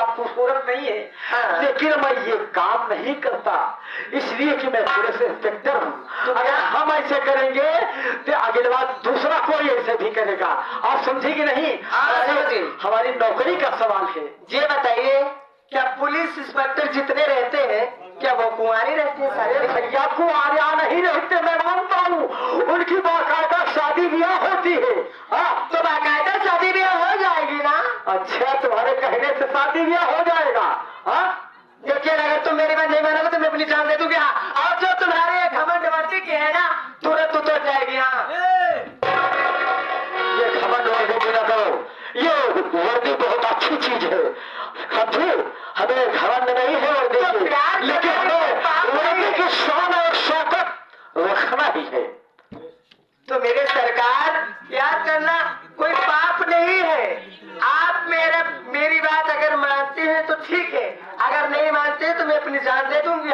आप खूबसूरत नहीं है, लेकिन मैं ये काम नहीं करता इसलिए कि मैं पुलिस इंस्पेक्टर हूँ। अगर हम ऐसे करेंगे तो अगली बार दूसरा कोई ऐसे भी करेगा। आप समझेगी नहीं? हमारी नौकरी का सवाल है। ये बताइए, क्या पुलिस इंस्पेक्टर जितने रहते हैं क्या वो कुंवारी रहते हैं? अरे भैया कुंवारियां नहीं रहते, मैं मानता हूँ, उनकी बाकायदा शादी ब्याह होती है। तो बाकायदा शादी ब्याह हो जाएगी ना? अच्छा, तुम्हारे कहने से शादी ब्याह हो जाएगा? देखिए, अगर तुम मेरी बात नहीं मानोगे तो मैं अपनी जान दे दूंगी। और जो तुम्हारे घमंड वर्दी की है ना, तुरंत उतर जाएगी। ये घमंड वर्दी की ना करो, ये वर्दी बहुत अच्छी चीज है, समझे? हमें घमंड नहीं है वर्दी की, लेकिन हमें वर्दी की शान और शौकत रखना ही है। तो मेरे सरकार याद करना, कोई पाप नहीं है। आप मेरी बात अगर मानते हैं तो ठीक है, अगर नहीं मानते हैं तो मैं अपनी जान दे दूंगी।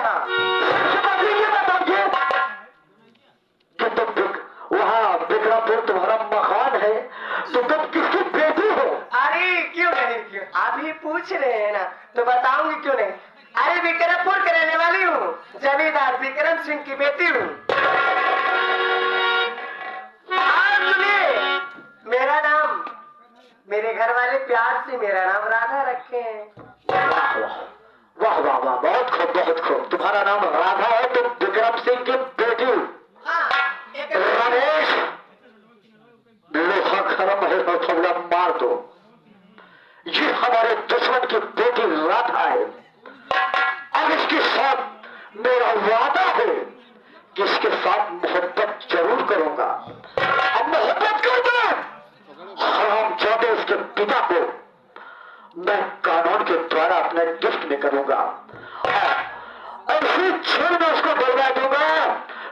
कि तुम वहाँ बिकरापुर तुम्हारा मकान है, तो तुम किसकी बेटी हो? अरे क्यों नहीं, क्यों आप ही पूछ रहे हैं ना, तो बताऊंगी क्यों नहीं। अरे विक्रमपुर के रहने वाली हूँ, जमींदार विक्रम सिंह की बेटी हूँ। मेरा नाम, मेरे घर वाले प्यार से मेरा नाम राधा रखे हैं। वाह वाह वाह, बहुत खूब बहुत खूब। तुम्हारा नाम राधा है, तुम विक्रम सिंह की बेटी हो। रमेश, लोहा खरम है, थोड़ा मार दो। ये हमारे दुश्मन की बेटी राधा है। अब इसके साथ मेरा वादा है कि इसके साथ मोहब्बत जरूर करूंगा। अब मोहब्बत कर दो, हम चाहते इसके पिता को मैं कानून के द्वारा अपने गिफ्ट में करूंगा। ऐसी छेड़ में उसको बोलवा दूंगा,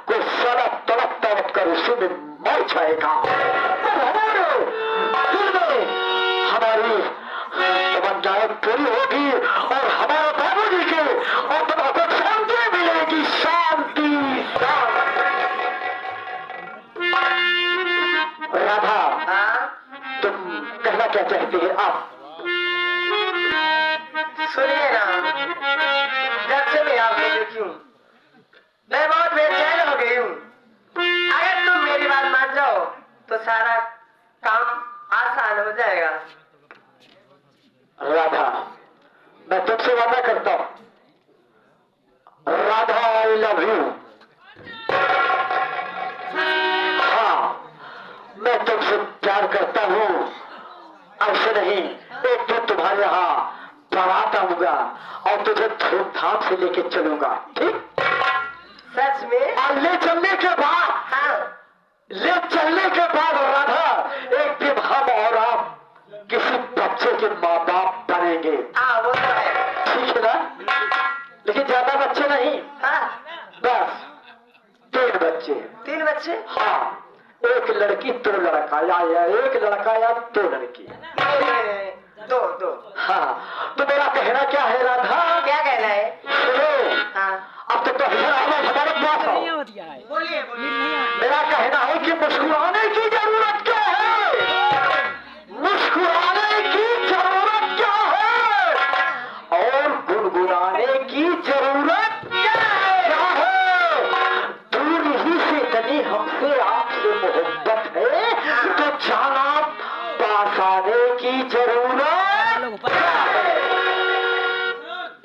कोई सारा तड़प तड़प कर उसी में मर जाएगा। हमारी तमन्नाएं पूरी होगी और हमारे बाबूजी के और तुम्हारे शांति मिलेगी। शांति राधा, तुम कहना क्या चाहती है? आप सुनिए ना, जब से मैं आपको देखी हूँ मैं बहुत बेचैन हो गई हूँ। अगर तुम मेरी बात मान जाओ तो सारा काम आसान हो जाएगा। राधा, मैं तुमसे वादा करता हूँ, राधा आई लव यू। हाँ, मैं तुमसे प्यार करता हूँ। ऐसे नहीं, एक दिन तुम्हारे यहाँ बारात आऊंगा और तुझे धूमधाम से लेके चलूंगा, ठीक? सच में? और ले चलने के बाद, ले चलने के बाद राधा, एक दिन हम और आप किसी बच्चे के माँ बाप बनेंगे। वो तो है। ठीक है ना? लेकिन ज्यादा बच्चे नहीं, बस 3 बच्चे। 3 बच्चे? हाँ, एक लड़की 2 लड़का, या एक लड़का या 2 लड़की। दो। हाँ, तो मेरा कहना क्या है राधा? क्या कहना है? सुनो, अब तो हमारे पास आओ। बोलिए। मेरा कहना है कि मुस्कुराने की जरूरत क्या है? मुस्कुराने की जरूरत क्या है? और गुनगुनाने की जरूरत क्या है? दूर ही से तनी हमसे आपसे मोहब्बत है, तो जाना पास आने की जरूरत क्या है?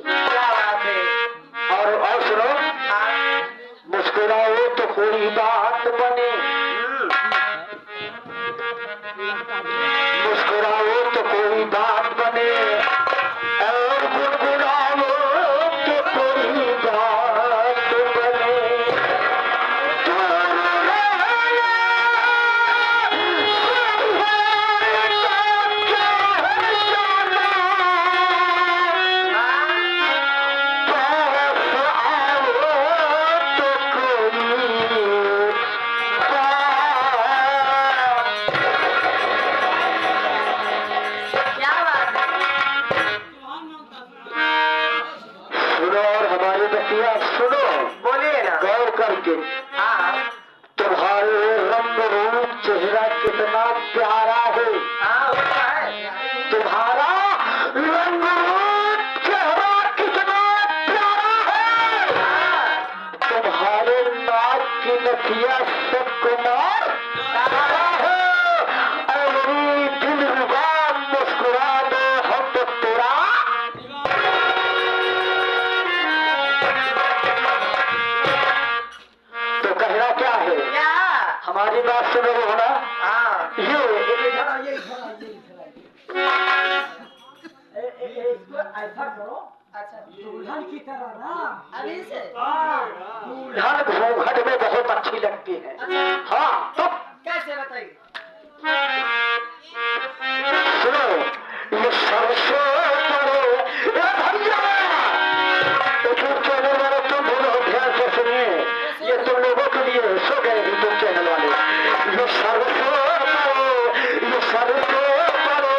क्या बात है? और सुनो, मुस्कुराओ तो कोई बात बने, मुस्कुराओ तो कोई बात बने, और गुनगुनाओ तो कोई बात बने। तुम्हारे रंग रूप चेहरा कितना प्यारा है। हाँ, वो तो है। तुम्हारा रंग रूप किया सबको मार डाला है। ऐ मेरी दिलरुबा मुस्कुरा दे हम तो तेरा तो कहना क्या है? क्या? हमारी बात सुनो हो ना? हाँ। इसको ऐसा करो, अच्छा। दुल्हन की तरह ना। अभी से? दुल्हन घूंघट में बहुत अच्छी लगती है। अच्छा। हाँ तो कैसे बताइए? सुनो, ये सरसों पड़े ए भैया, तो तुम चैनल वाले तुम बोलो ध्यान से सुनिए, ये तुम लोगों के लिए सो गए तुम चैनल वाले। ये सरसों पड़े, ये सरसों पड़े,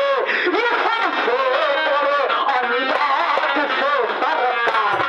ये सरसों पड़े अनुराग से सरकार।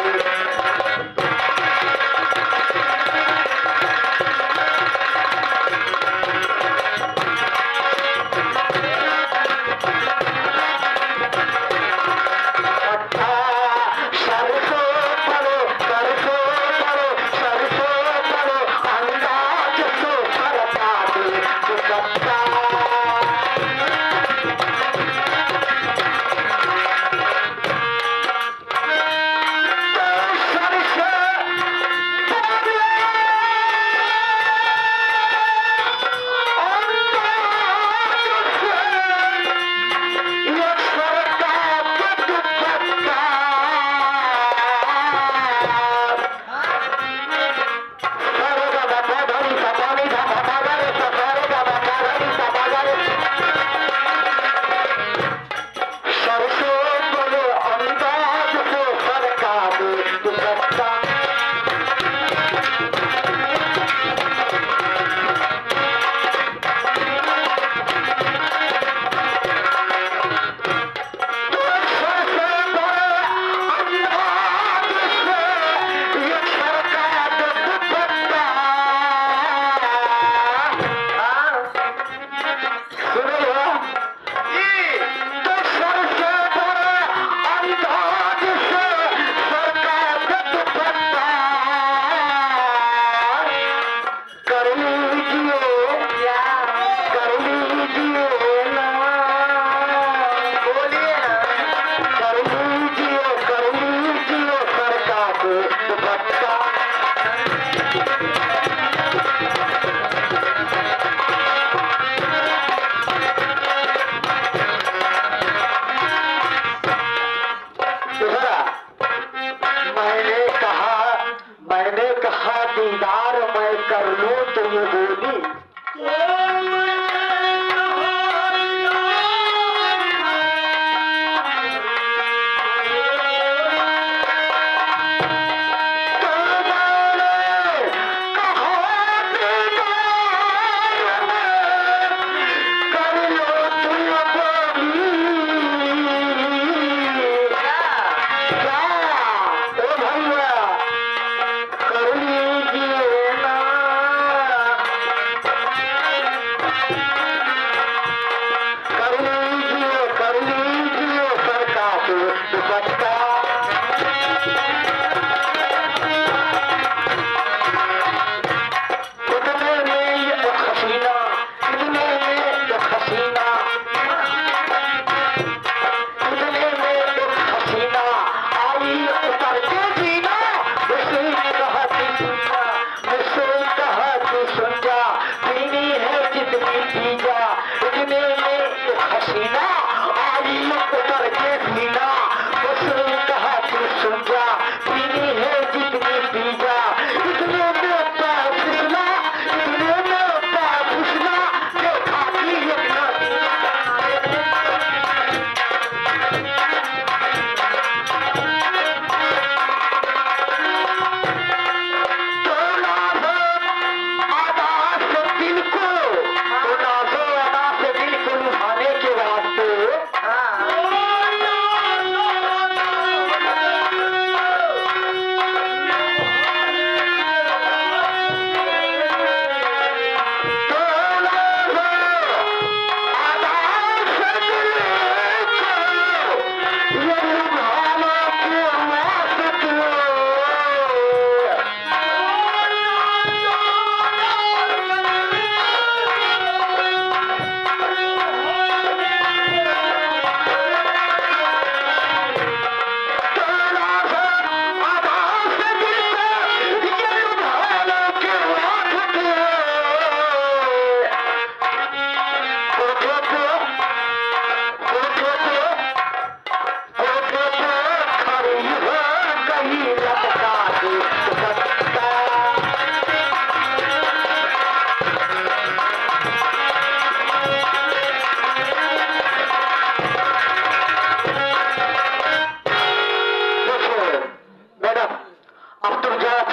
मैंने कहा दीदार मैं कर लूं तो ये बोली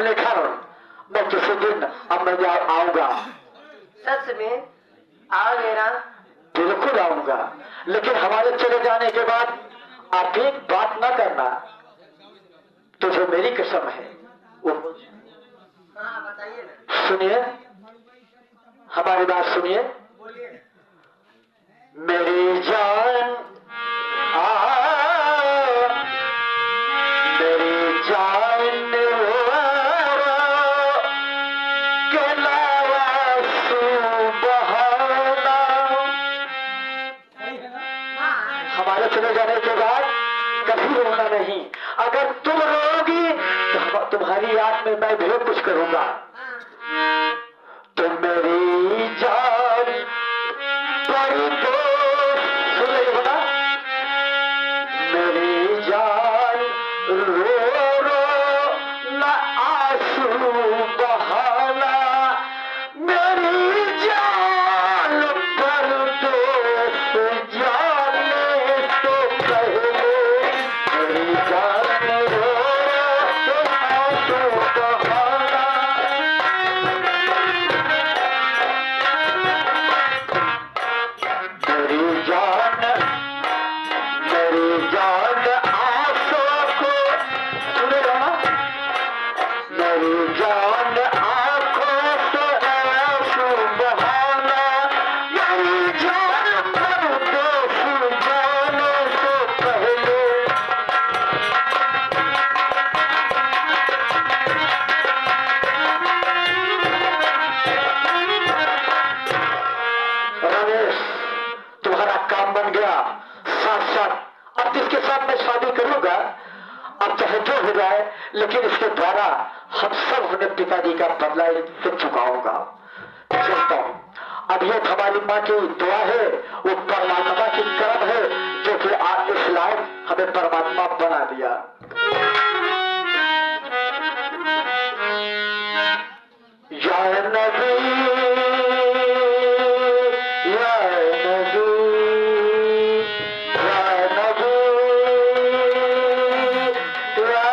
लेकर मैं किसी दिन अब मैं आऊंगा, सच में आओगे ना? बिल्कुल आऊंगा, लेकिन हमारे चले जाने के बाद आप एक बात ना करना, तुझे मेरी कसम है। वो हाँ बताइए ना। सुनिए, हमारी बात सुनिए। बोलिए। मेरी जान मेरी जान के लावा सुबहाना। हमारे चले जाने के बाद कभी रोना नहीं। अगर तुम रोगी तो तुम्हारी याद में मैं भी कुछ करूंगा। तो मेरी जान बड़ी दोस्त, सुन रही हो ना? मेरी जान रो रो न आंसू बहाना। मेरी जान पर दोस्त जाने से पहले मेरी जान रो रो न आंसू बहाना। मेरी जान आंसू को सुन रहा, मेरी जान आंखों से आंसू बहाना। मेरी जान पर दोस्त जाने से पहले रमेश, तुम्हारा काम बन गया। साथ साथ अब जिसके साथ मैं शादी करूंगा, अब चाहे जो हो जाए, लेकिन इसके द्वारा हम सब अपने पिताजी का बदला से चुकाऊंगा। चलता हूं। अब ये हमारी माँ की दुआ है, वो परमात्मा की करम है जो कि आज इस लायक हमें परमात्मा बना दिया। या नबी या नबी या नबी या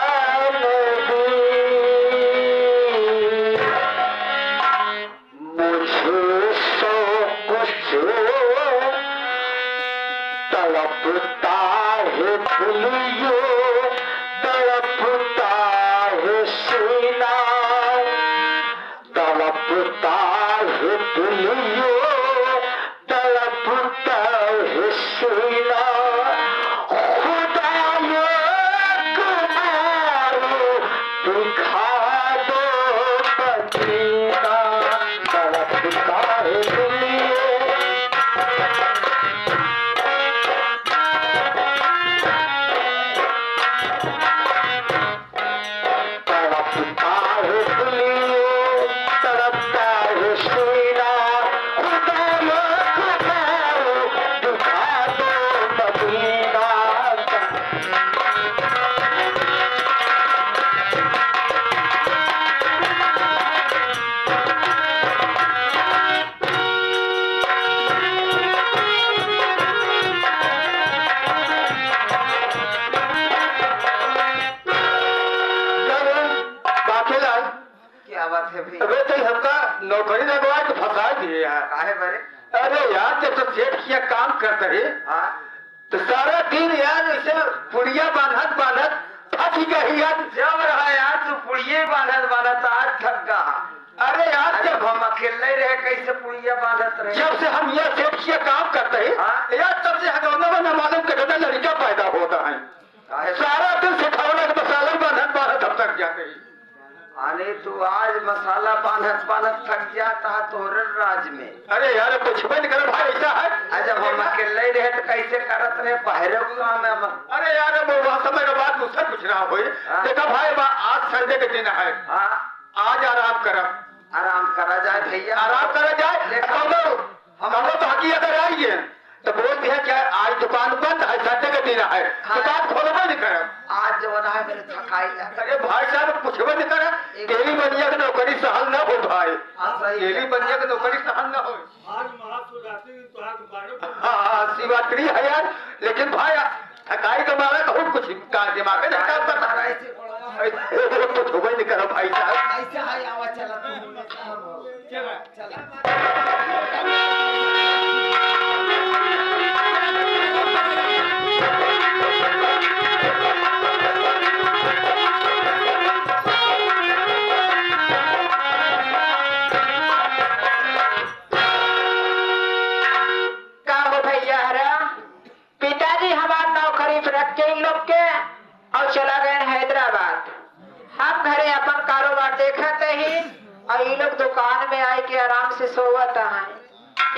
नबी, मुझे सो कुछ तड़पता है दिलियो, तड़पता है सीना, तड़पता है दिलियो, तड़पता है सीना। खुदायो कुमारो दिखा दो मदीना, तड़पता है दिलियो। तड़पता है दिलियो, तड़पता है सीना। खुदायो कुमारो दिखा दो मदीना। बाकीलाल, क्या बात है भाई? अबे तो हमका नौकरी लगवा के फंसा दिए यार। काहे बरे? अरे यार, जब तो सेठ किया काम करते रहे हाँ तो सारा दिन यार ऐसे पुड़िया बांधत बांधत थक गई यार। जब रहा यार तू पुड़िये बांधत बांधत आज थक गया। अरे यार, जब हम अकेले रहे कैसे पुड़िया बांधत रहे? जब से हम यह सेठ किया काम करते हैं हाँ? यार, तब से हगौना में न मालूम कितना लड़का पैदा होता है। काहे? सारा दिन सिखावना के मसाला बांधत बांधत हम तक जाते हैं। अरे तू आज मसाला बांधत बांधत थक जाता है तोहरे राज में। अरे यार, कुछ भी नहीं कर भाई, ऐसा है। आज जब हम अकेले रहे तो कैसे करत रहे? पहरे काम में अरे यार, वो समय के बाद मुझसे कुछ ना हुई। हाँ? देखा भाई, आज संडे के दिन है, हाँ आज आराम करब, आराम करा जाए भैया, आराम करा जाए। लेकिन हम लोग तो हकी अगर आइए तो बोलते हैं क्या आज दुकान बंद है, संडे का दिन है, दुकान खोलबे नहीं करे। आज जो रहा है मेरे थकाई लगा। अरे भाई साहब, कुछबे नहीं करे। तेरी बनिया की नौकरी सहल न हो भाई, हाँ सही है। तेरी बनिया की नौकरी सहल न हो। आज महाशिवरात्रि तो आज बारह हाँ, शिवरात्रि है यार, लेकिन भाई थकाई का मारा कहूँ कुछ का दिमाग में नहीं काम करता। ऐसे कुछ हो नहीं करो भाई साहब। अपन कारोबार देखते ही और ये लोग दुकान में आए के आराम से सोवत है।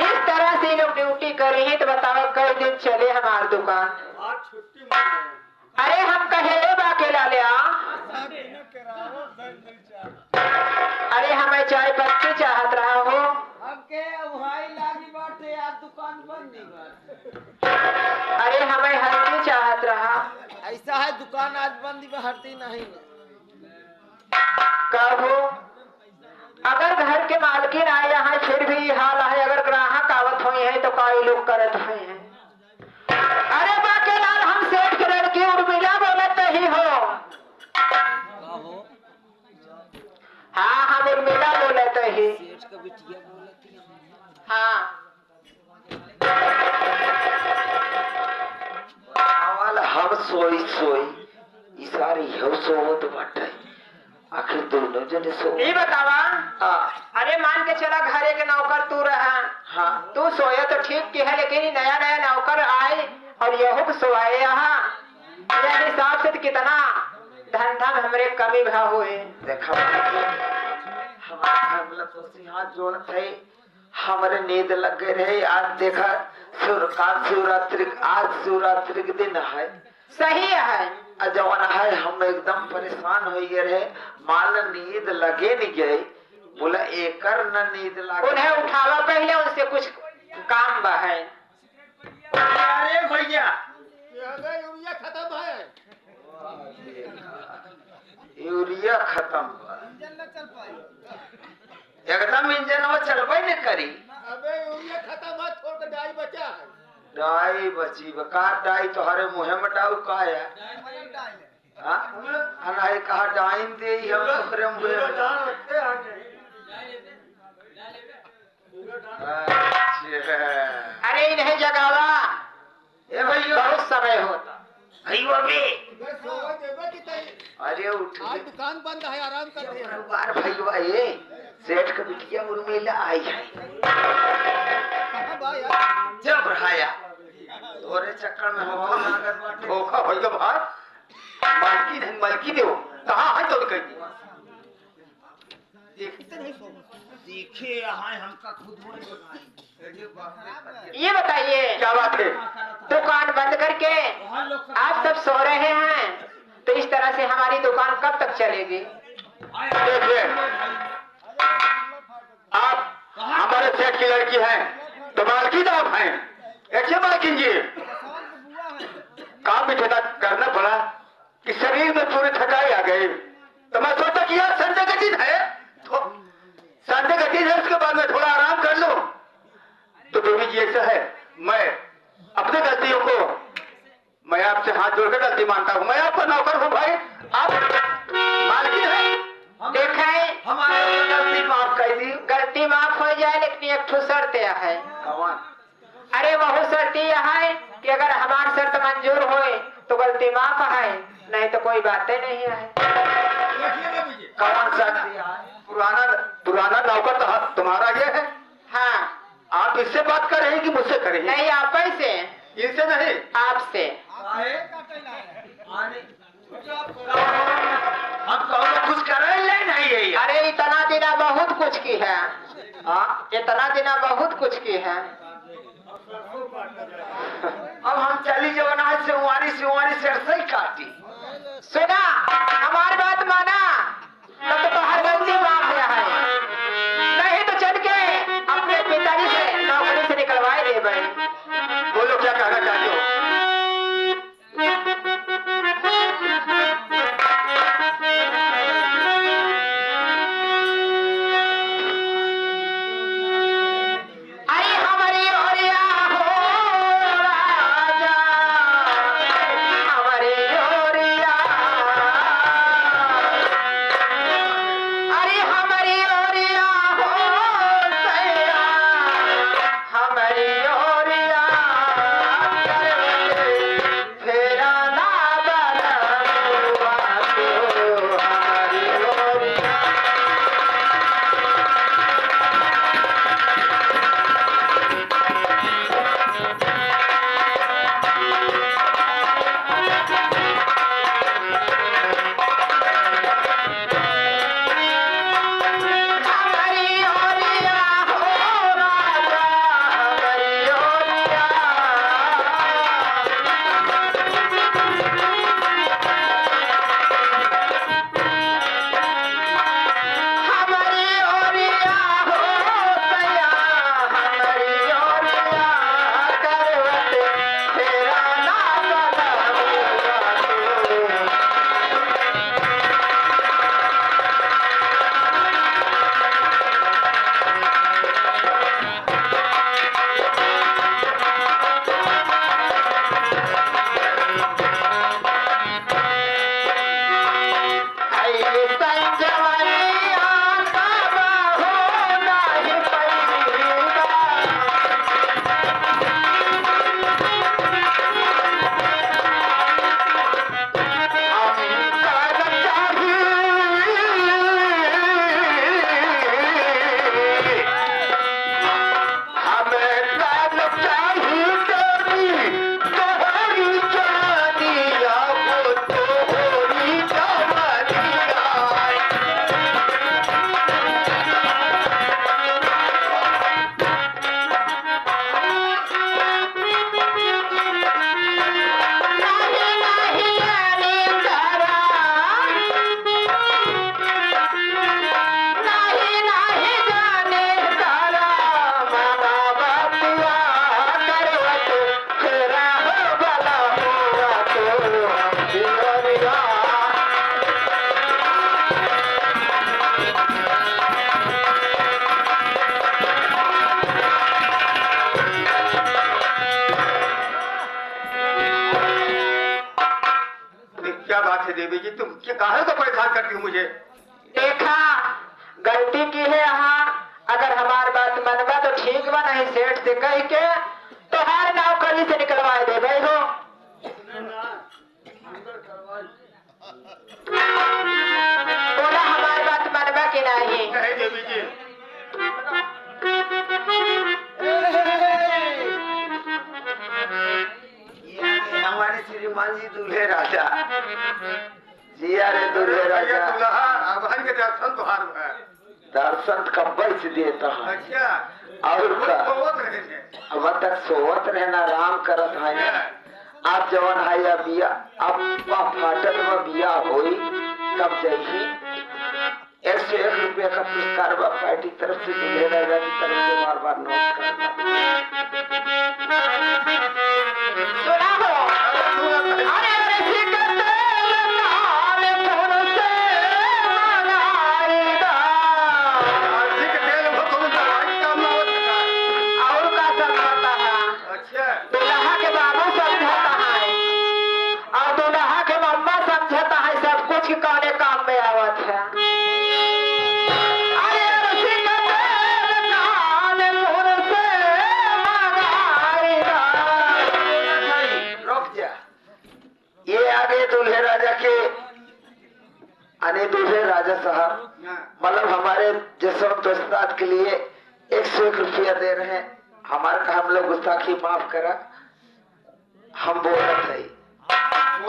इस तरह से ये लोग ड्यूटी करे हैं तो बताओ कई दिन चले हमार दुकान। आज छुट्टी मांगे अरे हम कहे बाकेला ले आ, अरे हमें चाय पत्ती चाहत रहा हो। हमके वही लागी बाटे आज दुकान बंद नहीं बा। अरे हमें हल्दी चाहत रहा। ऐसा है दुकान आज बंद ही हटती नहीं। कहो अगर घर के मालकिन आए यहाँ फिर भी हाल है, अगर ग्राहक आवत हुई है तो कई लोग करत हुए हैं। अरे बाकेलाल हम सेठ के लड़की उर्मिला बोलत ही हो। हाँ हम उर्मिला बोलत ही। सेठ का बिटिया बोलती है। हाँ हम सोई सोई इसारी हो सोवत बाटे, आखिर दोनों जने सो। ये बतावा। अरे मान के चला घरे के नौकर तू रहा। हाँ तू सोया तो ठीक की है, लेकिन नया नया नौकर आए और यहू सोआए यहाँ, यह हिसाब से तो कितना धंधा में हमरे कमी भाव हुए। देखा हमारा तो हाथ जोड़त है, हमारे नींद लग गए रहे। आज देखा शिवरात्रि, आज शिवरात्रि के दिन है। सही है। जवान है हम एकदम परेशान हो गए रहे, माल नींद लगे नहीं गए। बोला एकर न नींद लगे, उन्हें उठावा पहले, उनसे कुछ काम बा है। अरे भैया यूरिया खत्म है। यूरिया खत्म बा। इंजन न चल पाई। एकदम इंजन में चलबे न करी। अबे यूरिया खत्म है, थोड़ के डाई बचा है। डाई बची बका, डाई तो हरे मुहे में डाउ का है। हाँ हनाई कहा डाइन दे हम ओकरे मुहे में। अच्छा अरे इन्हें जगावा, ए भैया बहुत समय होता। भैया बे सोवा देबे की तई। अरे उठ आज दुकान बंद है, आराम कर दे। बार भैया ये सेठ का बिटिया उर्मिला आई है। कहां बा यार? जब रहाया तोरे चक्कर में हम धोखा भैया भाई, मालकी नहीं मालकी दो कहाँ है तो कहीं देखते नहीं सोवा। सीखे यहाँ हमका खुद ये बताइए क्या बात है? दुकान बंद करके आप सब सो रहे हैं, तो इस तरह से हमारी दुकान कब तक चलेगी? देखिए आप हमारे सेठ की लड़की हैं तो मालकिन आप हैं, ऐसे मालकिन जी काम भी ठेका करना पड़ा कि शरीर में पूरी थकाई आ गई। तो मैं सोचा कि यार संडे का दिन है, तो संडे का दिन है, उसके बाद में थोड़ा आराम कर लो। तो बेबी जी ऐसा है, मैं अपने गलतियों को मैं आपसे हाथ जोड़कर गलती मानता हूँ। मैं आपका नौकर हूँ भाई, आप मालकिन हैं। देखा है हमारी गलती माफ कर दी। गलती माफ हो जाए, लेकिन एक ठो शर्त यह है। कौन? अरे वह शर्त यह है कि अगर हमारी शर्त मंजूर होए तो गलती माफ है, नहीं तो कोई बातें नहीं है। कौन सा? पुराना पुराना नौकर तो तुम्हारा ये है। हाँ आप इससे बात कर रहे हैं कि मुझसे कर रहे हैं? नहीं, आप से, इनसे नहीं, आपसे। हम कौन कुछ कर रहे हैं नहीं है ये। अरे इतना दिना बहुत कुछ की है, हाँ इतना दिना बहुत कुछ की है। अब हम चली जवाना है सिंवारी सरसई काटी। सुना हमारी बात माना, तब तो हर गलती माफ गया है, नहीं तो चल के अपने पिताजी से नौकरी से निकलवाए दे भाई। बोलो क्या कहना चाहते हो? अरे हमारी ओरिया हो राजा, हमारी ओरिया काहे को परेशान करती हूँ मुझे? देखा गलती की है यहाँ, अगर हमारी बात मनवा तो ठीक बा, नहीं सेठ से कह के तो हर नौकरी से निकलवा दे भाई हो। बोला हमारी बात मनवा की नहीं? कहे देवी जी। हमारे श्रीमान जी दूल्हे राजा जिया रे दूल्हे राजा भगवान के दर्शन तुहार है। दर्शन कब्बल से देता है अच्छा और का बहुत रहे थे। अब तक सोवत रहना आराम करत है। आप जवन है या बिया अब फाटक में बिया होई तब जाइए 101 रुपया का पुरस्कार बा पार्टी तरफ से दूल्हे राजा की तरफ से बार बार नोट करना। सुना हो अरे कौने काम में आवत है? अरे रुक जा। ये आगे दूल्हे राजा के आने दूल्हे राजा साहब मतलब हमारे जसवंत उस्ताद के लिए 101 रुपया दे रहे हैं। हमारे का हम लोग गुस्ताखी माफ करा, हम बोलत है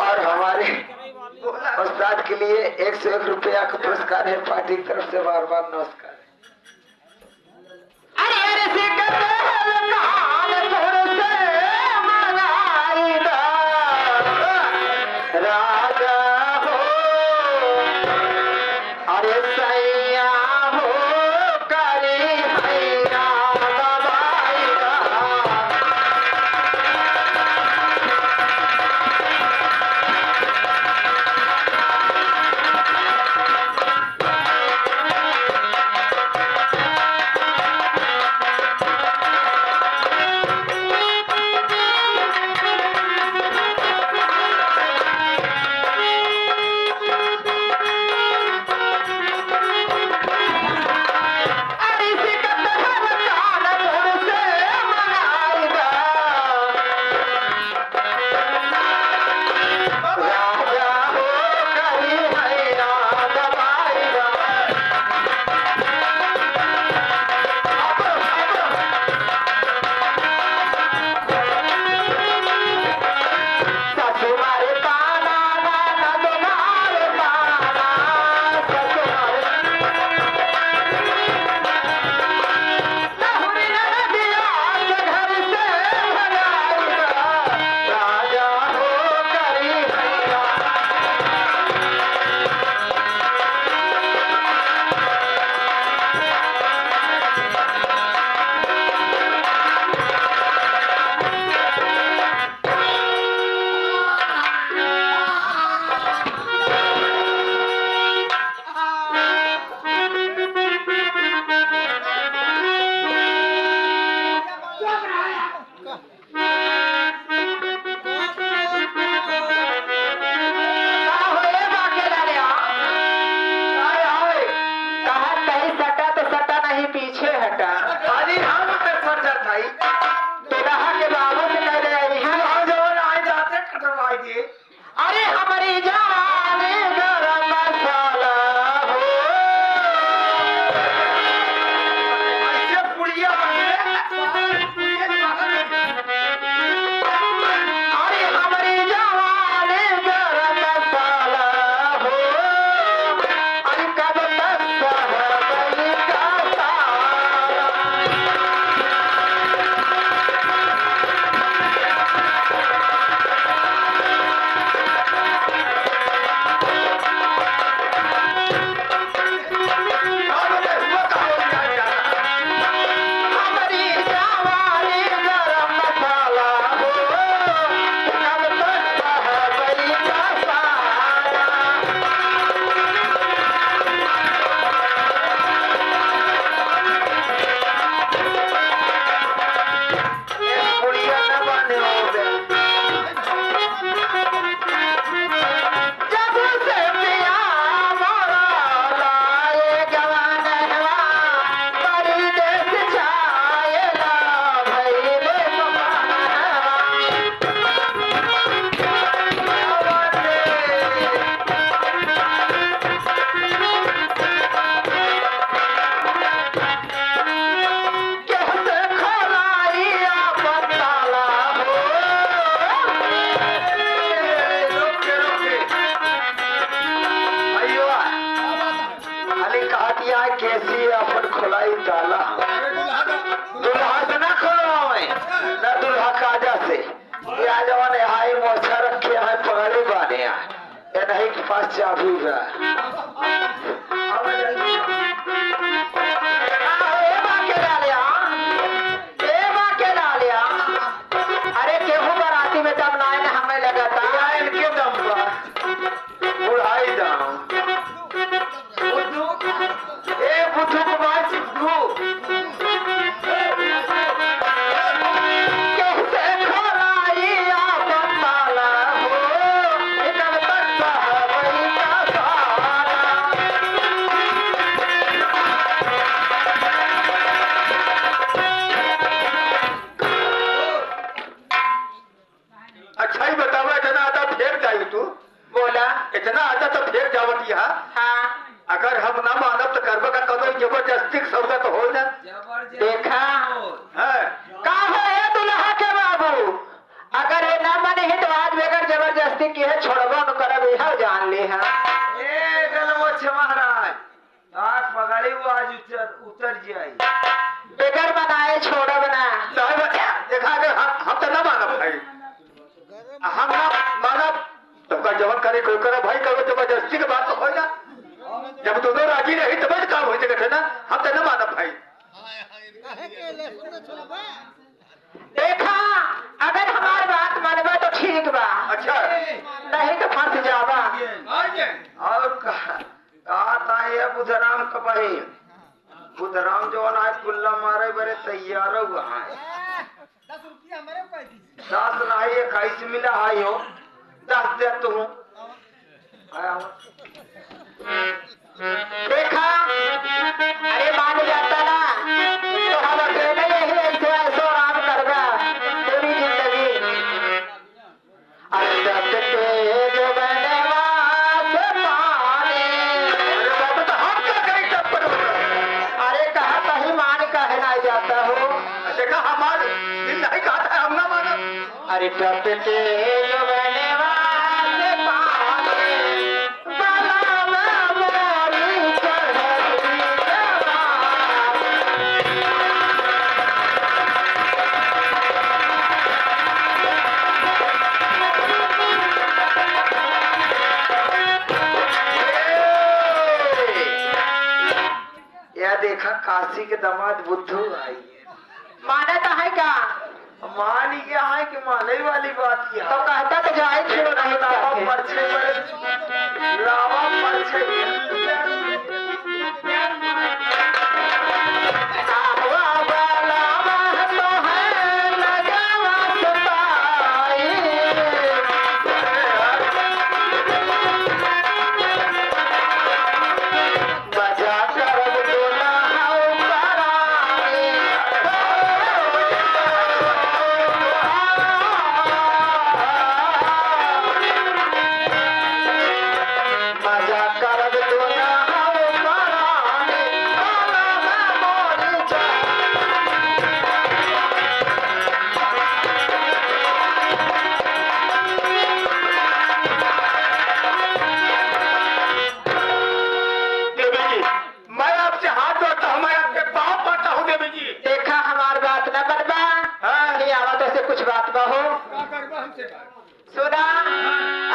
और हमारे उस्ताद के लिए 101 रुपया का पुरस्कार है पार्टी की तरफ से बार बार नमस्कार। राजा हो अरे सैया हो करी हैया दबाईगा। अरे हमारी जान गरम मसाला हो ऐसे पुड़िया अरे हमारी जान गरम मसाला हो अरे कब तक सहबई का साला यहाँ कैसी अपन खुलाई डाला दुल्हा से ना खुलवावे ना दुल्हा काजा से ये आ जवान हाई मोछा रखे है पगड़ी बाने ये नहीं के पास चाबी बा अरे केहू बराती में दम ना है हमें लगा था इनके दम पर बुढ़ाई जाओ ए बुद्धू कुमार सिद्धू कैसे खोलाइया बताला हो निकल सकता है वही का साला अच्छा ही बतावा इतना आता फेर जाए तू बोला इतना आता तो फेर जावत यहाँ हाँ अगर हम ना मानब तो करबा का कदम जबरदस्ती के सौदा तो हो ना देखा है का है दुल्हा के बाबू अगर ये ना माने ही तो आज बगैर जबरदस्ती की है छोड़बो न करब यह जान ले है ए गलमोछ महाराज आज पगड़ी वो आज उतर जाई बगैर बनाए छोड़ब ना साहब देखा अगर हम तो ना मानब भाई हम ना मानब तो का जवन करे कोई करे भाई करो जबरदस्ती के बात तो हो ना जब दोनों राजी रही तब काम हो सके ना हम तो ना मानब भाई देखा अगर हमारी बात मानबा तो ठीक बा अच्छा नहीं तो फंस जावा और कहा था ये बुधराम का बहन बुधराम जो ना कुल्ला मारे बड़े तैयार हुआ है 10 नहीं 21 मिला है यो 10 दे तू आया हूँ देखा अरे मान जाता ना तो हम अकेले यही ऐसे ऐसो आराम करगा पूरी जिंदगी अरे जब के जो बने वासे पाने अरे बाबा तो हम क्या करें तब पर अरे कहा कहीं मान कहे ना जाता हो देखा हमारे दिल नहीं कहा था हम ना मानब अरे जब के जो बने वासे पाने बाला में मोरी चढ़ती जवान यह देखा काशी के दामाद बुद्धू आई है माने तो है क्या मान गया है कि माने वाली बात तो यह कहता तो जाए क्यों नहीं लावा कहते? परछे बड़े लावा परछे आवा वाला महतो है लगावा सताई। बजा करब दुल्हा उपराई। मजा करब दुल्हा उपराई। बाला में मोरी चढ़ती देवी जी मैं आपसे हाथ जोड़ता हूँ मैं आपके पाँव पड़ता हूँ देवी जी देखा हमार बात न बनबा हाँ। नहीं आवा तो से कुछ बात बहो सुना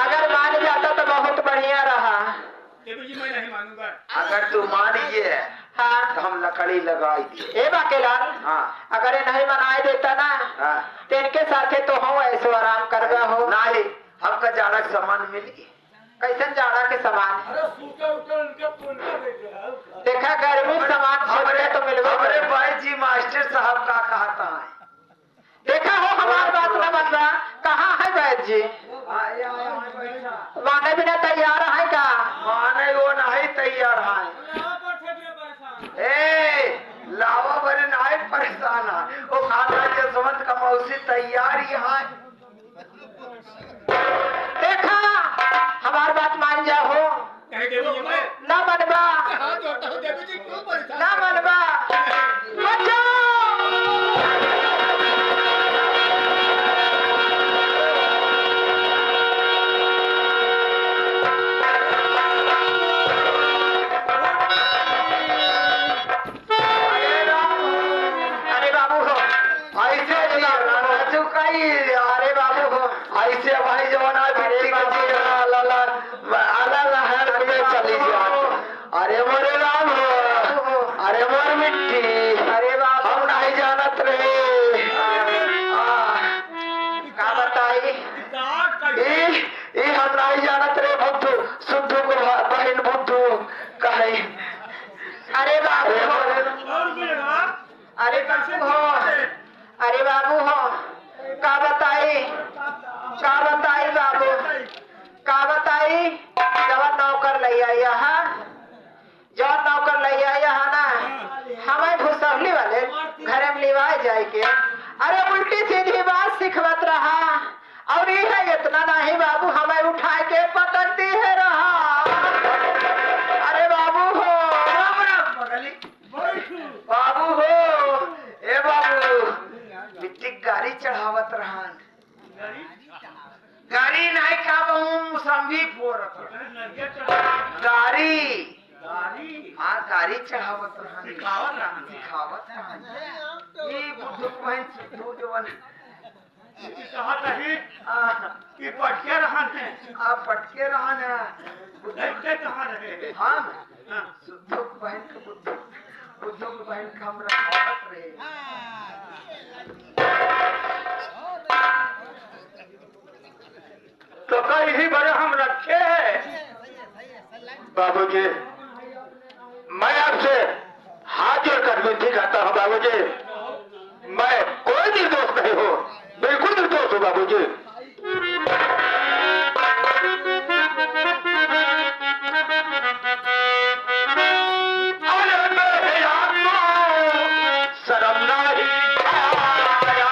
अगर मान जाता तो बहुत बढ़िया रहा देवी जी मैं नहीं मानूंगा अगर तू मान गए हाँ तो हम लकड़ी लगाई दिए ए बाकेलाल हाँ अगर ये नहीं मनाए देता ना हाँ तो इनके साथे तो हो ऐसो आराम करवा हो नहीं हमका जाड़ा के सामान मिली कैसन जाड़ा के समान देखा गर्मी सामान हमरे सबके तो मिलवा हमरे भाई जी मास्टर साहब का कहता है देखा हो हमार बात न बनवा कहाँ है वैद जी माने बिना तैयार है का माने वो नहीं तैयार है ए लावा बरे नहीं परेशान है वो खाता जसवंत का मौसी तैयार ही है देखा हमार बात मान जाओ देवी जी मैं ना मनवा हाथ जोड़ता हूँ देवी जी क्यों परेशान ना मनवा बचाओ नहीं। अरे बाबू हो, अरे बाबू हो, अरे बाबू हो, का बताई बाबू, का बताई। जवन नौकर ले आई हाँ, जवन नौकर ले आई हाँ ना, हमें भूसवली वाले घरे में लिवाए जाए के। अरे उल्टी सीधी बात सिखवत रहा, और यह इतना नहीं बाबू, हमें उठा के पकड़ती है रहा। अरे बाबू हो, बाबू हो, ए बाबू, मिट्टी गाड़ी चढ़ावत रहन। गाड़ी नहीं का बहु मुसम्भी फोर गाड़ी, हाँ गाड़ी चढ़ावत रहन, सिखावत रहन। ये बुद्धू बहन सिद्धू जवन पटके रहन है। आप पटके रहन है। हाँ हाँ। सिद्धू बहन के बुद्धू बहन का हम रखावत रहे। तो कहीं ही बड़े हम रखे हैं। बाबूजी, मैं आपसे हाथ जोड़कर विनती करता हूँ बाबूजी, मैं कोई निर्दोष नहीं हूँ, बिल्कुल निर्दोष हूँ बाबूजी। अरे मेरे आत्मा शर्म नहीं आया,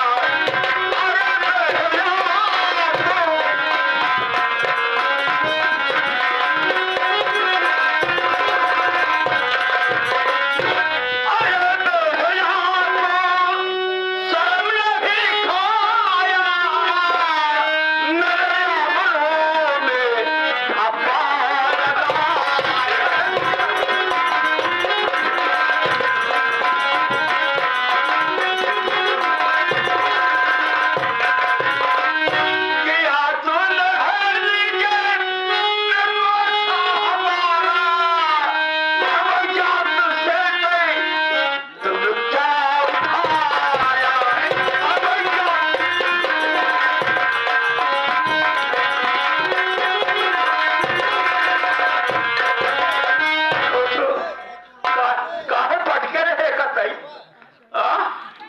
अरे मेरे आत्मा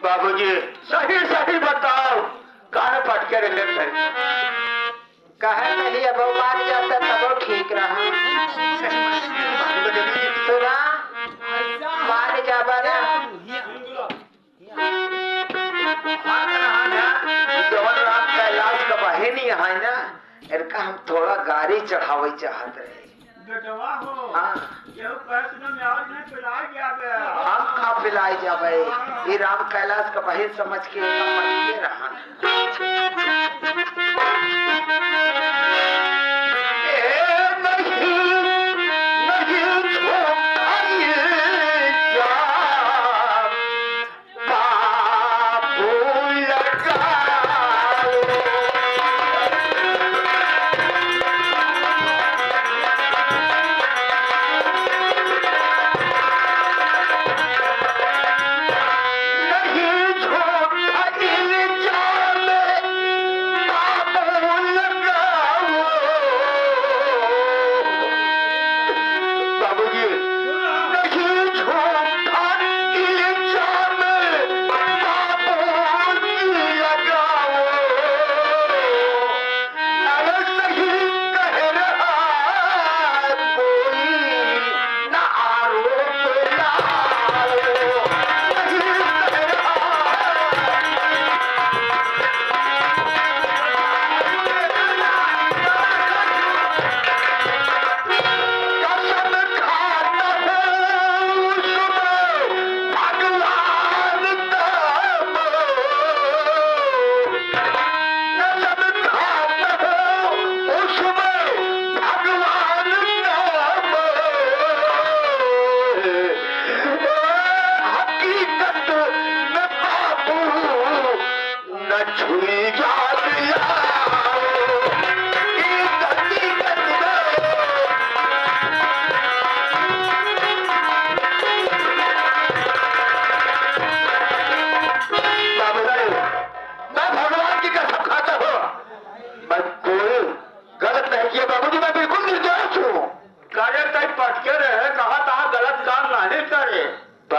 बाबूजी, सही सही बताओ, काहे पटके रहे थे? कहे नहीं अब मान जाता तब ठीक रहा। सुना मान जाबा ना, जवन रात कैलाश का बहनी है ना, इनका हम थोड़ा गाड़ी चढ़ावे चाहत रहे। बेटवा हो, हाँ केहू पैसे में आज नहीं पिला गया बे। हम खा पिलाई जाबे, ये राम कैलाश का बहन समझ के पटिए रहा।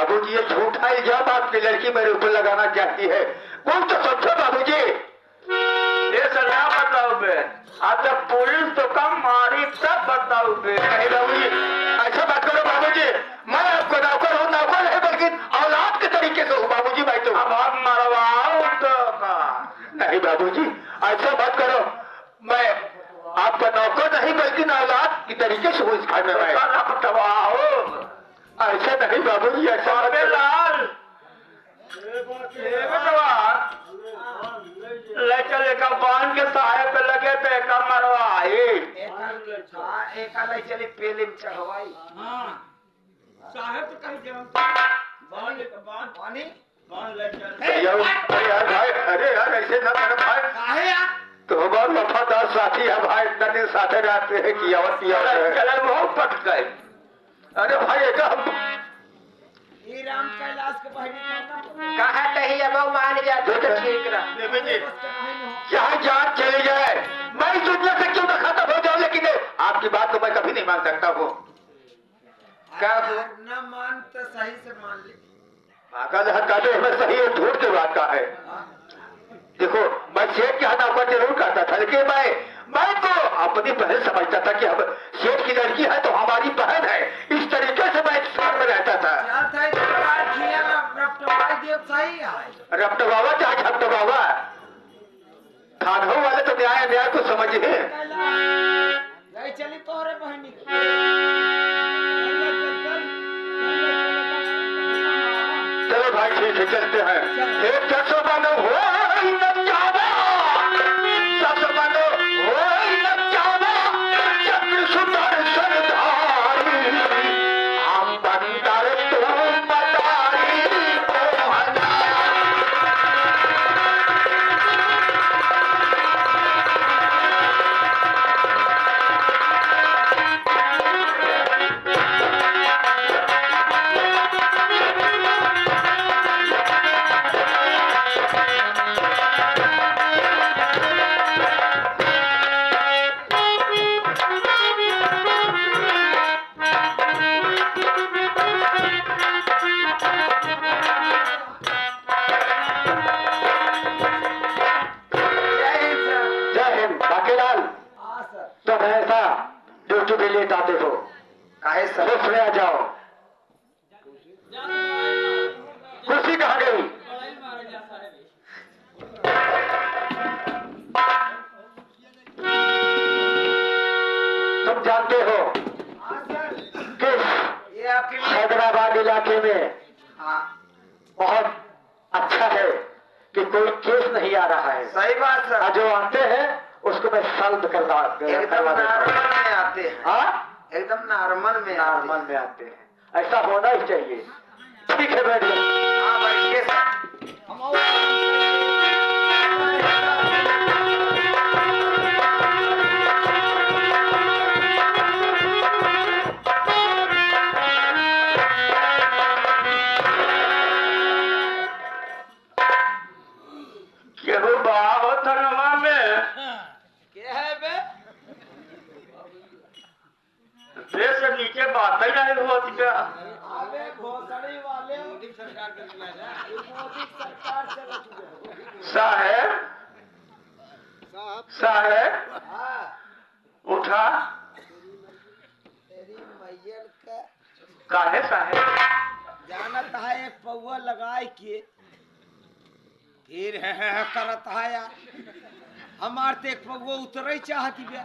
बाबूजी ये झूठा इल्जाम आपकी लड़की मेरे ऊपर लगाना चाहती है, कोई तो समझो बाबूजी। ये सलाह बताओ बे, अब जब पुलिस तो कम मारी तब बताओ बे। नहीं बाबूजी ऐसा बात करो बाबूजी, मैं आपको नौकर हूँ, नौकर है बल्कि औलाद के तरीके से हूँ बाबूजी मैं तो। अब आप मरवाओ तो का। नहीं बाबूजी ऐसा बात करो, मैं आपका नौकर नहीं बल्कि औलाद की तरीके से हूँ इस घर में मैं। बताओ ऐसा नहीं बाबूजी, ऐसा मत अबे करो। लाल ले चले का बांध के साहे पे लगे थे कम मरवाई। एक अलग चली पेले में चढ़वाई। साहब तो कहीं जन्म पानी अरे यार भाई, अरे यार ऐसे ना करो भाई, काहे यार तो हमारे वफादार साथी है भाई, इतना दिन साथे रहते हैं कि आवत चले मुंह पट गए। अरे भाई एक ये राम कैलाश के बहनी करना कहा नहीं अब मान जाते तो ठीक रहा। देवी जी बस के बहनी हो यहाँ जान चली जाए मैं इस दुनिया से क्यों ना खत्म हो जाऊं, लेकिन आपकी बात को मैं कभी नहीं मान सकता हूँ। क्या न मान तो सही से मान ले। पागल है काटे हमें सही और झूठ की बात का है। देखो मैं सेठ के हाथ आपका जरूर करता था, लेकिन मैं तो अपनी बहन समझता था कि हम सेठ की लड़की है तो हमारी बहन है, इस तरीके से मैं साथ में रहता था। क्या था ये बात किया रफ्तार देव सही है। रफ्त बाबा चाहे झपट बाबा, खानों वाले तो न्याय न्याय को समझे। ले चली तोहरे बहनी चलो भाई ठीक है चलते हैं। एक चर्चो मानो हो न जावा, सब मानो हो न जावा, चक्र सुंदर सरदारी, हम बंदर तुम मदारी मोहना। जय हिंद सर। जय हिंद बाकीलाल, हाँ सर तुम ऐसा ड्यूटी पे लेट आते हो, काहे सर? बस में आ जाओ। कुर्सी कहाँ गई? तुम जानते हो हाँ सर कि ये आपके लिए हैदराबाद इलाके में हाँ बहुत अच्छा है कि कोई केस नहीं आ रहा है, सही बात सर। और जो आते हैं उसको मैं सॉल्व करवा एकदम नॉर्मल में आते हैं, हाँ एकदम नॉर्मल में आते नॉर्मल हैं। में आते हैं, ऐसा होना ही चाहिए। ठीक है बैठ जाओ। हाँ बैठिए सर। हम और केहू बाहो धनवा में क्या है बे देश से नीचे बात ही नहीं होती क्या। अबे घोसड़ी वाले मोदी सरकार के मोदी सरकार चल चुके साहेब साहेब हाँ उठा। तेरी मैयल का काहे साहेब? जानत है एक पौवा लगाए के फिर है करत है यार हमार ते एक पौवा उतरे चाहती बे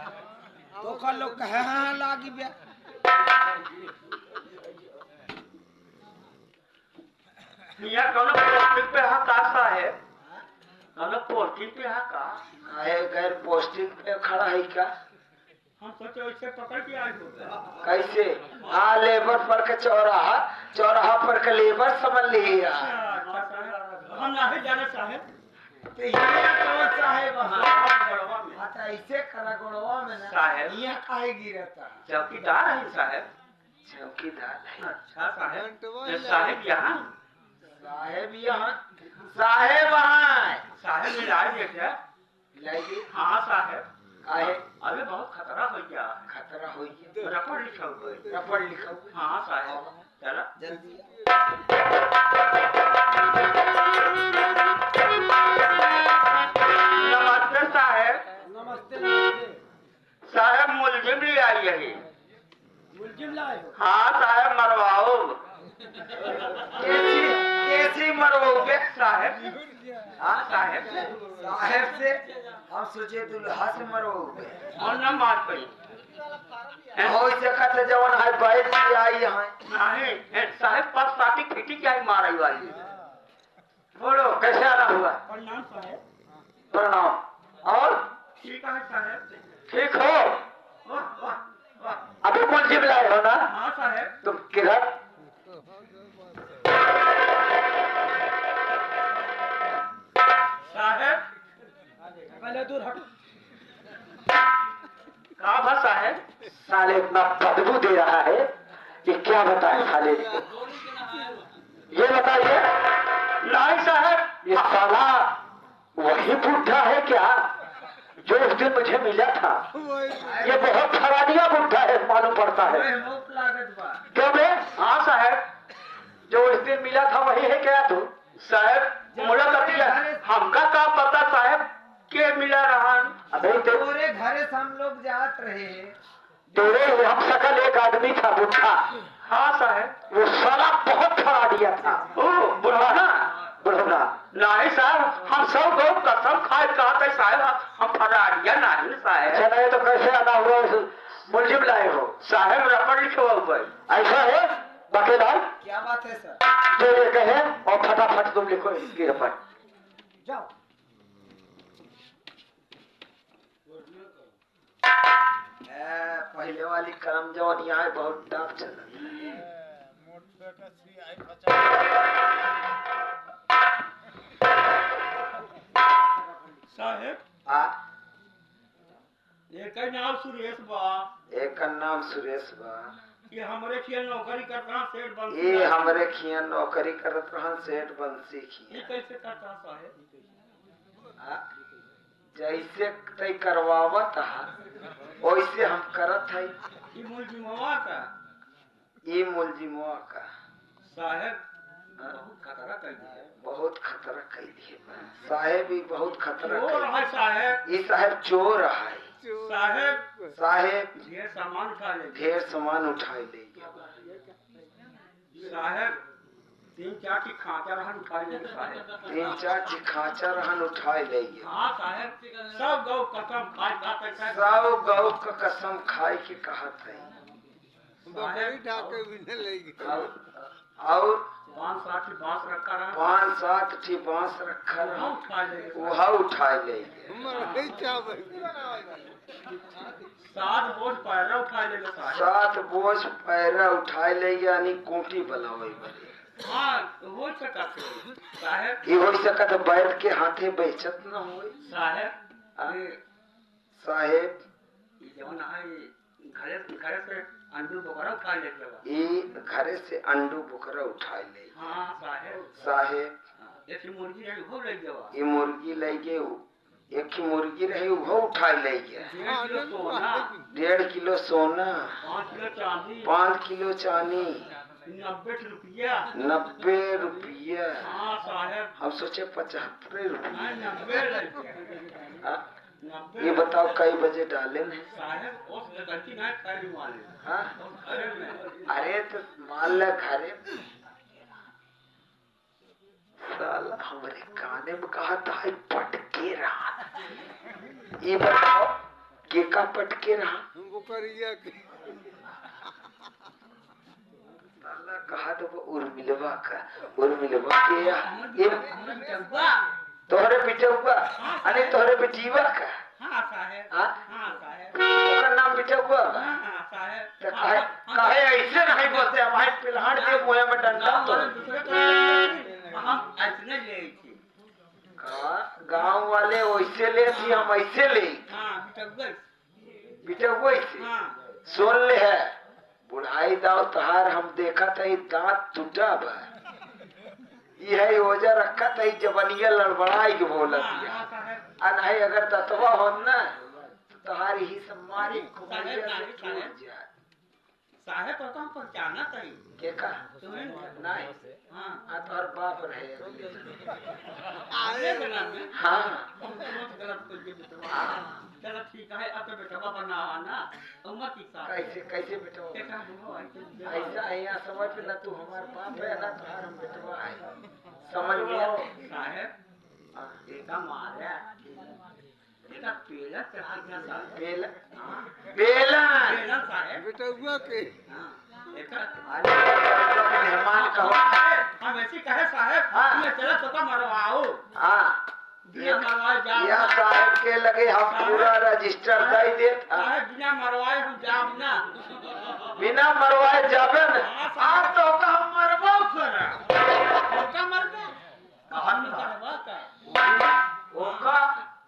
तो का लोग कहे हाँ लागी बे यहाँ कौन पोस्टिंग पे है का साहेब? कौन पोस्टिंग पे है का? काहे गैर पोस्टिंग पे खड़ा है क्या? हम सोचे उससे पकड़ के आए हो। कैसे? हाँ लेबर पर के चौराहा, चौराहा पर के लेबर समझ ली हम नहीं जाने साहेब। तो ये कौन सा है वहाँ हाँ तो ऐसे करा गोड़वा में ना साहेब। ये काहे गिरता है चौकीदार है साहेब। चौकीदार है। अच्छा साहेब। ये साहेब यहाँ साहेब यहाँ साहेब वहाँ साहेब मिलाए देखिए। लगी हाँ साहेब। काहे? अबे बहुत खतरा हो गया। खतरा हो गया। रपड़ लिखा हुआ है। रपड़ लिखा हुआ। हाँ साहेब। चला जल्दी नमस्ते साहब। नमस्ते नमस्ते साहब मुलजिम ले आई है। मुलजिम लाए हो हाँ साहब मरवाओ। कैसी कैसी मरवाओगे साहब हाँ साहब साहेब से हम सोचे दुल्हा से मरवाओगे और न मार पड़ी हो जगह से जवन है बैठ के आई यहाँ नहीं साहब पर साथी खिटी क्या ही मारी वाली। बोलो कैसे आना हुआ? प्रणाम साहब। प्रणाम। और ठीक है साहब। ठीक हो? वाह वाह वाह। अभी मुलजिम लाए हो ना हाँ साहब। तुम? किधर? साहब पहले दूर हटो। कहा भाषा है? साले इतना बदबू दे रहा है कि क्या बताए साले को। ये बताइए। नहीं साहब ये साला वही बुढ़ा है क्या जो उस दिन मुझे मिला था? ये बहुत खरानिया बुढ़ा है मालूम पड़ता है। क्यों बे? हाँ साहब जो उस दिन मिला था वही है क्या तू? साहब मुला कतिया हमका का पता साहब के मिला रहा। अबे पूरे घर से हम लोग जात रहे तेरे हम सकल एक आदमी था बुढ़ा। हाँ साहब वो साला बहुत खरानिया था। ओ बुढ़ाना बुढ़ाना नहीं साहब हम सब लोग कसम खाए कहा था साहब हम फरारिया नहीं साहब। अच्छा नहीं तो कैसे आना हुआ? मुलजिम लाए हो साहब? रपड़ लिखे हुआ ऐसा है बकेलाल? क्या बात है सर? जो ये कहे और फटाफट तुम लिखो इसकी रपड़। जाओ पहले वाली कलम जवन यहाँ बहुत टफ चल साहब एक नाम सुरेश बा। एक का नाम सुरेश बा। ये हमरे खिया नौकरी करता सेठ बंसी। ये हमरे खिया नौकरी करत रहन सेठ बंसी ये खिया। कैसे करता साहब? जैसे तय करवावत हा वैसे हम करत है। ये मुलजिमवा का ये मुलजिमवा का साहब बहुत खतरा कर दिया। बहुत खतरा कैली है साहेब। ही बहुत खतरा चोर कैली। है साहब। ये साहेब चोर है साहब साहेब। ढेर सामान उठा ले। ढेर सामान उठाई ले साहब 3-4 की खांचा रहन उठा ले साहब। 3-4 ची खाचा रहन उठाई ले हाँ साहब सब गौ कसम खाए खाते सब गौ का कसम खाए के कहत है। और 5-7 बांस रखा रहा 5-7 ठी बांस रखा वहाँ उठा ले। वहाँ उठाई ले 7 बोझ पैरा उठा ले साहब। 7 बोझ पैरा उठाई ले यानी कोटी बनावे बने। हाँ हो सकते साहब। ये हो सकत बैठ के हाथे बेचत न होए साहब ये साहेब। जवन है घरे से अंडू बकरा उठा ले के। ये घरे से अंडू बुकरा उठाई ले हाँ साहब। साहेब। एक मुर्गी है वो ले जावा। ये मुर्गी ले गए एक ही मुर्गी रही वो उठाई ले गया। 1.5 किलो सोना 1.5 किलो सोना 5 किलो चांदी 5 किलो चांदी 90 रुपया 90 रुपया। हाँ साहब हम सोचे 75 रुपया। हाँ 90 रुपया हाँ? 90 ये बताओ कई बजे डाले न? साहब उस गलती ना कर माले। हाँ? उस घरे में अरे तो मान ल घरे साला हमारे गाने में कहा था पटके रहा। ये बताओ के का पटके रहा? साला कहा तो वो उर्मिलवा का उर्मिलवा के ये तोहरे पिटुआ अरे तोहरे बेटीवा का। हाँ साहब हाँ? हाँ साहब ओकर नाम पिटुआ बा। हाँ साहब तो काहे ऐसे नहीं बोलते भाई पिल्हाड़ दे मुंह में डंडा तो हम ऐसने ले थी। गांव वाले वैसे ले थी हम ऐसे ले हाँ बिटगुआ पिटुआ से हाँ सुन ले है बुढ़ाई दाव तहार हम देखा था दांत टूटा बा। ये ओजा रखा था जबनिया लड़बड़ाई के बोलत हाँ साहब अनाई अगर ततवा हो ना तो तहारी ही सम्मारी कुमरिया से टूट जाए। साहेब तो हम पहचाना चाहिए के का तुम्हें नहीं हाँ आ तोहर बाप रहे आए बना में हाँ गलत कर दिए बेटा चलो ठीक है अब तो बेटा बना ना उम्र की साहब कैसे कैसे बेटवा देखा हो ऐसा यहाँ समझ में ना तू हमार बाप है ना तुम्हार हम बेटवा है समझ में साहेब एका मारा एका पेला चढ़ा दिया साहब बेला बेला पेला साहेब बेटुआ के हाँ एका मेहमान कहो हम ऐसे कहे साहेब हाँ। ये चलो तो मरवाओ हाँ बिना मरवाए जाओ यह साहब के लगे हम पूरा रजिस्टर दे देत हाँ। साहेब बिना मरवाए हम जाओ ना बिना मरवाए जाबे न हाँ तो का मरवाओ करा का मर गए हम करवा का ओका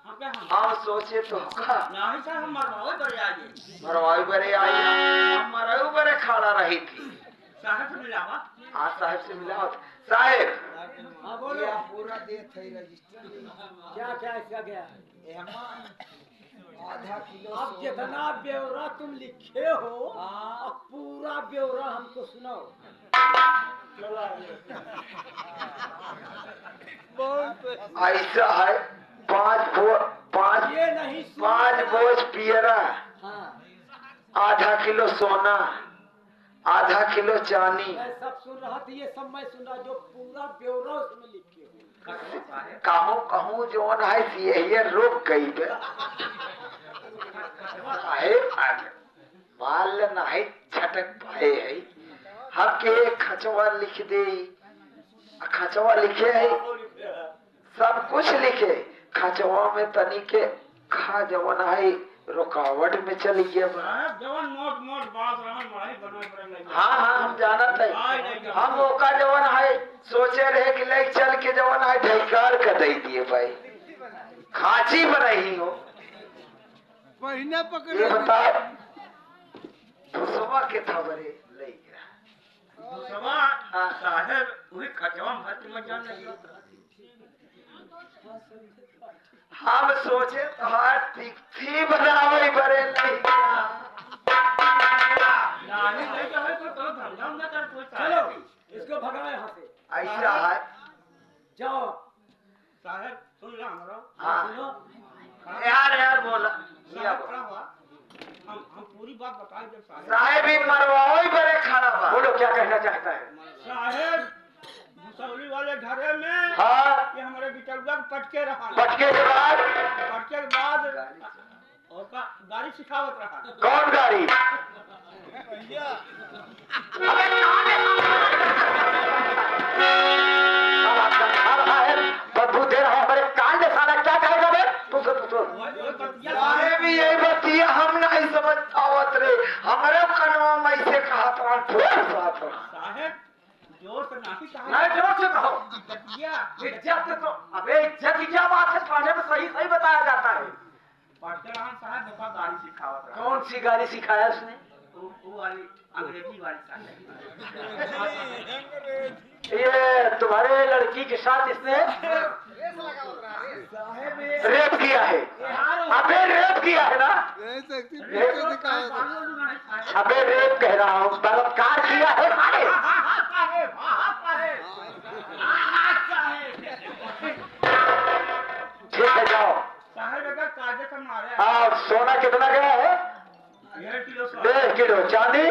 हम हम सोचे तो ओका नहीं साहब हम मरवाओ बड़े आगे मरवाई बरे आई हम मरवाई बरे खड़ा रही थी साहेब से मिलावा हाँ साहब से मिला होता साहब हाँ बोलो पूरा देत है रजिस्टर क्या क्या क्या गया आधा किलो अब जितना ब्यौरा तुम लिखे हो अब पूरा ब्यौरा हमको सुनाओ ऐसा है पाँच ये नहीं पाँच बोझ पियरा हाँ आधा किलो सोना आधा किलो चांदी मैं सब सुन रहा था ये सब मैं सुन रहा जो पूरा ब्यौरा उसमें लिखे हो कहूँ कहूँ जोन है ये रुक गई बे माल नहीं छटक पाए है हम के खचवा लिख दे खचवा लिखे है सब कुछ लिखे खचवा में तनी के खा जवन है रुकावट में चली गया बा। साहब जवन मोट मोट बात रहन मड़ाई बनोय पड़े हाँ हाँ हम जानत है हम ओका जवन है सोचे रहे कि ले चल के जवन है ढेकार कर दे दिए भाई खांची बनाई हो पहिने पकड़े ये बता भुसवा के था बरे ले गया सवा साहेब वही खजवा भर में जान लगी हम सोचे तोहार तिथि बनावे बरे ले गया नहीं नहीं कहे तो धंधा ना कर कोई चलो इसको भगाओ यहाँ से ऐसा है जाओ साहेब सुन ला हमरा हाँ सुनो यार बोला साहेब खड़ा हुआ हम पूरी बात बताए जब साहेब साहेब ही मरवाओ ही बरे खड़ा बा बोलो क्या कहना चाहता है साहेब भुसौली वाले घरे में हाँ ये हमारे बिटौआ के पटके रहा पटके के बाद पटके के बाद और का गाड़ी सिखावत रहा कौन गाड़ी बदबू दे रहा है हमारे कान में साला क्या कहेगा बे तू साहेब ये बतिया हम नहीं समझ आवत रे हमारे कनवा में ऐसे कहा तो साहेब जोर से नहीं कहा नहीं जोर से कहो बतिया इज्जत तो अबे इज्जत की क्या बात है थाने में सही सही बताया जाता है पटके रहा साहेब बता गाड़ी सिखावत रहा कौन सी गाड़ी सिखाया उसने वो वाली अंग्रेजी वाली साहेब ये तुम्हारे लड़की के साथ इसने रेप किया है अबे रेप किया है ना अबे रेप कह रहा हूँ बलात्कार किया है अरे ठीक है जाओ साहेब अगर काजे का मारे हाँ सोना कितना गया है 1.5 किलो 1.5 किलो चांदी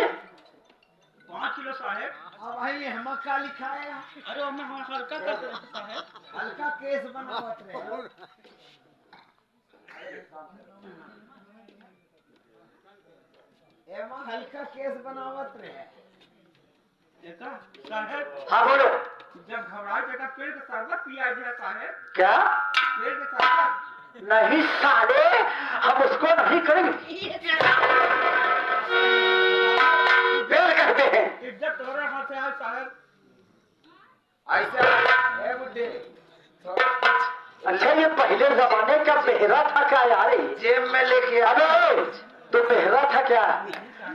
5 किलो साहेब अब भाई हम क्या लिखा है अरे हमने हल्का कर दिया साहेब हल्का केस बनावत रहे एमा हल्का केस बनावत रहे देखा साहेब हाँ बोलो जब घबराए बेटा पेड़ का शरबत पिया दिया साहेब क्या पेड़ का शरबत नहीं साले हम उसको नहीं करेंगे बेल कहते हैं इज्जत हो रहा हाथ से आज साहेब ऐसा है बुड्ढे अच्छा ये पहले जमाने का बेहरा था क्या यार जेब में लेके अबे तो बेहरा था क्या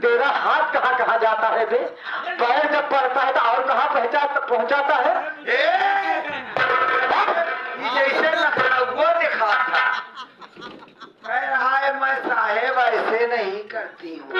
तेरा हाथ कहाँ कहाँ जाता है बे पैर जब पड़ता है तो और कहाँ पहुँचाता है जैसे लखनऊ दिखा था कह रहा है मैं साहेब ऐसे नहीं करती हूँ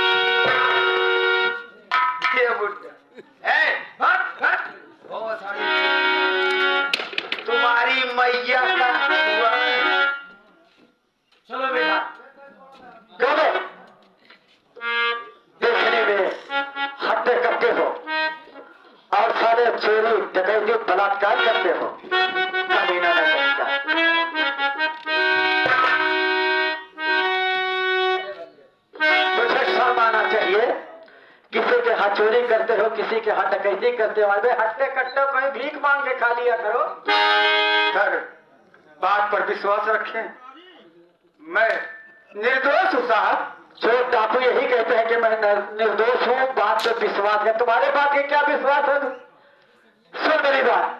और सारे चोरी डकैती बलात्कार करते हो। कमीना नजर का। तुझे शर्म आना चाहिए। किसी के हाथ चोरी करते हो, किसी के हाथ डकैती करते हो। अबे हट्टे कट्टे कोई भीख मांग के खा लिया करो। सर बात पर विश्वास रखें, मैं निर्दोष हूँ साहब। चोर टापू यही कहते हैं कि मैं निर्दोष हूँ, बात पे विश्वास है। तुम्हारे बात के क्या विश्वास है? सुन मेरी बात,